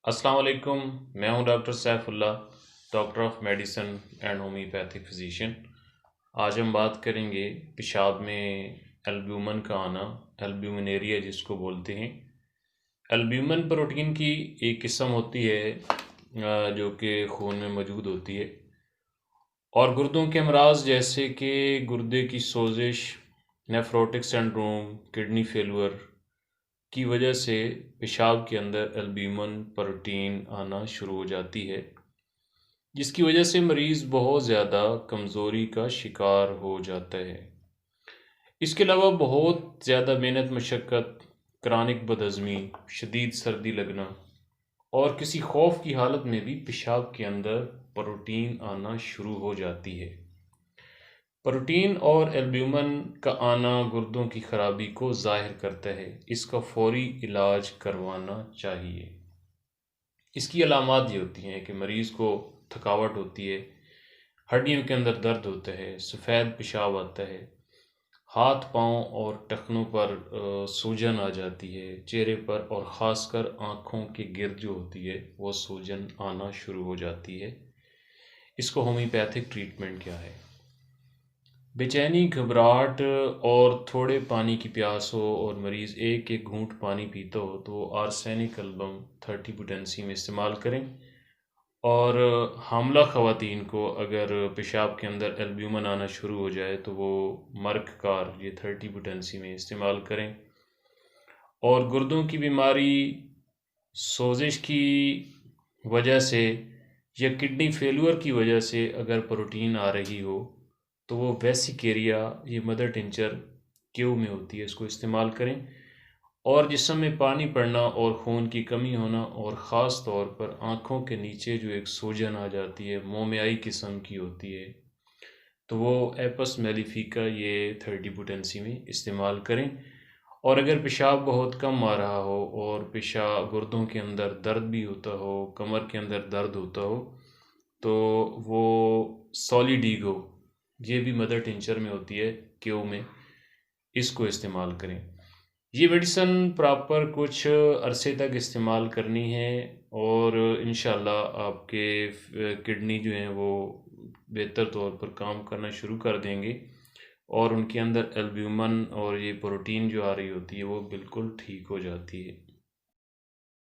अस्सलाम वालेकुम। मैं हूं doctor Saifullah, doctor of medicine and homeopathic physician. आज हम बात करेंगे पेशाब में एल्ब्यूमिन का आना, एल्ब्यूमिनेरिया जिसको बोलते हैं। एल्ब्यूमिन प्रोटीन की एक किस्म होती है जो कि खून में मौजूद होती है और गुर्दों के अमराज जैसे कि गुर्दे की सोजिश, नेफ्रोटिक सिंड्रोम, किडनी फेलुअर की वजह से पेशाब के अंदर एल्ब्यूमिन प्रोटीन आना शुरू हो जाती है, जिसकी वजह से मरीज़ बहुत ज़्यादा कमज़ोरी का शिकार हो जाता है। इसके अलावा बहुत ज़्यादा मेहनत मशक्क़त, क्रॉनिक बदहज़मी, शदीद सर्दी लगना और किसी खौफ की हालत में भी पेशाब के अंदर प्रोटीन आना शुरू हो जाती है। प्रोटीन और एल्ब्यूमिन का आना गुर्दों की खराबी को ज़ाहिर करता है। इसका फौरी इलाज करवाना चाहिए। इसकी अलामात ये होती हैं कि मरीज़ को थकावट होती है, हड्डियों के अंदर दर्द होता है, सफ़ेद पेशाब आता है, हाथ पाँव और टखनों पर सूजन आ जाती है, चेहरे पर और ख़ासकर आँखों के गिर्द जो होती है वो सूजन आना शुरू हो जाती है। इसको होम्योपैथिक ट्रीटमेंट क्या है? बेचैनी, घबराहट और थोड़े पानी की प्यास हो और मरीज़ एक एक घूंट पानी पीता हो तो आर्सेनिक एल्बम 30 पोटेंसी में इस्तेमाल करें। और हामला ख़वातीन को अगर पेशाब के अंदर एल्ब्यूमिन आना शुरू हो जाए तो वो मर्क कार ये 30 पोटेंसी में इस्तेमाल करें। और गुर्दों की बीमारी, सोजिश की वजह से या किडनी फेलुअर की वजह से अगर प्रोटीन आ रही हो तो वो वेसिकेरिया ये मदर टिंचर क्यू में होती है, इसको इस्तेमाल करें। और जिस्म में पानी पड़ना और खून की कमी होना और ख़ास तौर पर आँखों के नीचे जो एक सूजन आ जाती है, मोमियाई किस्म की होती है, तो वो एपस मेलिफिका ये 30 पोटेंसी में इस्तेमाल करें। और अगर पेशाब बहुत कम आ रहा हो और पेशाब गुर्दों के अंदर दर्द भी होता हो, कमर के अंदर दर्द होता हो, तो वो सॉलिडीगो ये भी मदर टिंचर में होती है, क्यू में, इसको इस्तेमाल करें। ये मेडिसन प्रॉपर कुछ अरसे तक इस्तेमाल करनी है और इंशाल्लाह आपके किडनी जो हैं वो बेहतर तौर पर काम करना शुरू कर देंगे और उनके अंदर एल्ब्यूमिन और ये प्रोटीन जो आ रही होती है वो बिल्कुल ठीक हो जाती है।